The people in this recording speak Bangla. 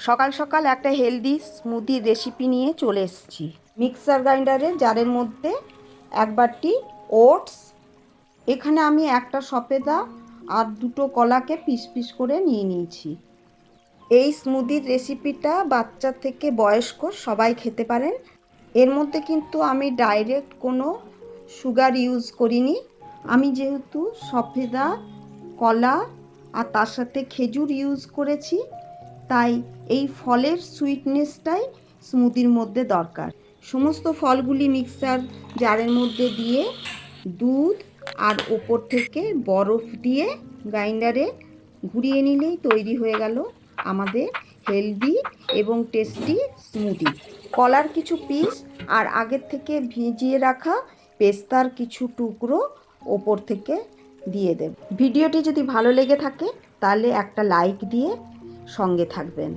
সকাল সকাল একটা হেলদি স্মুদি রেসিপি নিয়ে চলে এসেছি। মিক্সার গ্রাইন্ডারে জারের মধ্যে এক বাটি ওটস, এখানে আমি একটা সফেদা আর দুটো কলাকে পিস পিস করে নিয়ে নিয়েছি। এই স্মুদির রেসিপিটা বাচ্চা থেকে বয়স্ক সবাই খেতে পারেন। এর মধ্যে কিন্তু আমি ডাইরেক্ট কোনো সুগার ইউজ করিনি। আমি যেহেতু সফেদা, কলা আর তার সাথে খেজুর ইউজ করেছি, তাই এই ফলের সুইটনেসটাই স্মুদির মধ্যে দরকার। সমস্ত ফলগুলি মিক্সার জারের মধ্যে দিয়ে দুধ আর ওপর থেকে বরফ দিয়ে গ্রাইন্ডারে ঘুরিয়ে নিলেই তৈরি হয়ে গেল আমাদের হেলদি এবং টেস্টি স্মুদি। কলার কিছু পিস আর আগের থেকে ভিজিয়ে রাখা পেস্তার কিছু টুকরো ওপর থেকে দিয়ে দেব। ভিডিওটি যদি ভালো লেগে থাকে তাহলে একটা লাইক দিয়ে সঙ্গে থাকবেন।